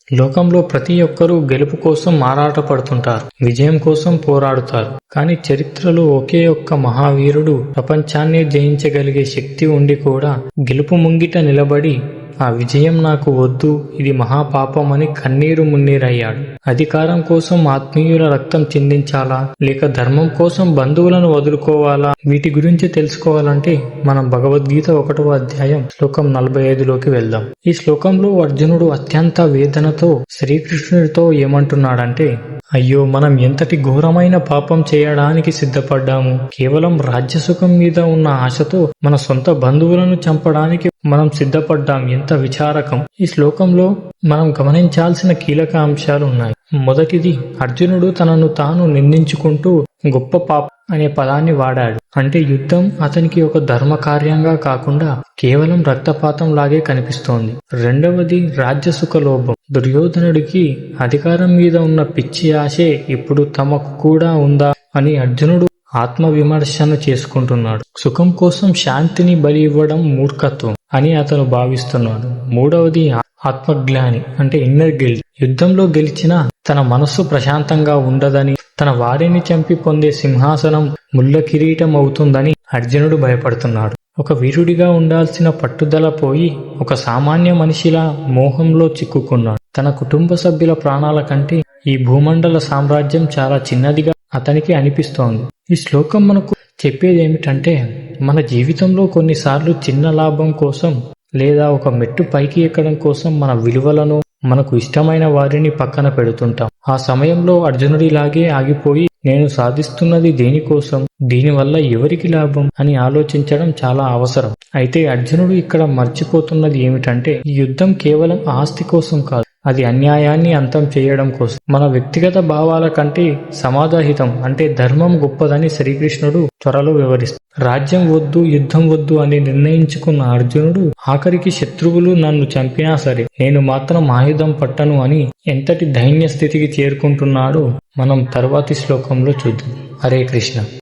లోకంలో ప్రతి ఒక్కరూ గెలుపు కోసం ఆరాటపడుతుంటారు, విజయం కోసం పోరాడుతారు. కానీ చరిత్రలో ఒకే ఒక్క మహావీరుడు ప్రపంచాన్నే జయించగలిగే శక్తి ఉండి కూడా గెలుపు ముంగిట నిలబడి ఆ విజయం నాకు వద్దు, ఇది మహాపాపం అని కన్నీరు మున్నీరయ్యాడు. అధికారం కోసం ఆత్మీయుల రక్తం చిందించాలా, లేక ధర్మం కోసం బంధువులను వదులుకోవాలా? వీటి గురించి తెలుసుకోవాలంటే మనం భగవద్గీత 1వ అధ్యాయం శ్లోకం 45లోకి వెళ్దాం. ఈ శ్లోకంలో అర్జునుడు అత్యంత వేదనతో శ్రీకృష్ణుడితో ఏమంటున్నాడంటే, అయ్యో, మనం ఎంతటి ఘోరమైన పాపం చేయడానికి సిద్ధపడ్డాము. కేవలం రాజ్యసుఖం మీద ఉన్న ఆశతో మన సొంత బంధువులను చంపడానికి మనం సిద్ధపడ్డాం. ఎంత విచారకం! ఈ శ్లోకంలో మనం గమనించాల్సిన కీలక అంశాలు ఉన్నాయి. మొదటిది, అర్జునుడు తనను తాను నిందించుకుంటూ గొప్ప పాపం అనే పదాన్ని వాడాడు. అంటే యుద్ధం అతనికి ఒక ధర్మ కార్యంగా కాకుండా కేవలం రక్తపాతం లాగే కనిపిస్తోంది. రెండవది, రాజ్యసుఖ లోభం. దుర్యోధనుడికి అధికారం మీద ఉన్న పిచ్చి ఆశే ఇప్పుడు తమకు కూడా ఉందా అని అర్జునుడు ఆత్మ విమర్శన చేసుకుంటున్నాడు. సుఖం కోసం శాంతిని బలి ఇవ్వడం మూర్ఖత్వం అని అతను భావిస్తున్నాడు. మూడవది, ఆత్మజ్ఞాని అంటే ఇన్నర్ గిల్ట్. యుద్ధంలో గెలిచినా తన మనస్సు ప్రశాంతంగా ఉండదని, తన వారిని చంపి పొందే సింహాసనం ముళ్ళ కిరీటం అవుతుందని అర్జునుడు భయపడుతున్నాడు. ఒక వీరుడిగా ఉండాల్సిన పట్టుదల పోయి ఒక సామాన్య మనిషిలా మోహంలో చిక్కుకున్నాడు. తన కుటుంబ సభ్యుల ప్రాణాల కంటే ఈ భూమండల సామ్రాజ్యం చాలా చిన్నదిగా అతనికి అనిపిస్తోంది. ఈ శ్లోకం మనకు చెప్పేదేమిటంటే, మన జీవితంలో కొన్నిసార్లు చిన్న లాభం కోసం లేదా ఒక మెట్టు పైకి ఎక్కడం కోసం మన విలువలను, మనకు ఇష్టమైన వారిని పక్కన పెడుతుంటాం. ఆ సమయంలో అర్జునుడిలాగే ఆగిపోయి, నేను సాధిస్తున్నది దేనికోసం, దీనివల్ల ఎవరికి లాభం అని ఆలోచించడం చాలా అవసరం. అయితే అర్జునుడు ఇక్కడ మర్చిపోతున్నది ఏమిటంటే, ఈ యుద్ధం కేవలం ఆస్తి కోసం కాదు, అది అన్యాయాన్ని అంతం చేయడం కోసం. మన వ్యక్తిగత భావాల కంటే సమాజహితం అంటే ధర్మం గొప్పదని శ్రీకృష్ణుడు త్వరలో వివరిస్తాడు. రాజ్యం వద్దు, యుద్ధం వద్దు అని నిర్ణయించుకున్న అర్జునుడు ఆఖరికి శత్రువులు నన్ను చంపినా సరే నేను మాత్రం ఆయుధం పట్టను అని ఎంతటి దైన్య స్థితికి చేరుకుంటున్నాడో మనం తర్వాతి శ్లోకంలో చూద్దాం. హరే కృష్ణ.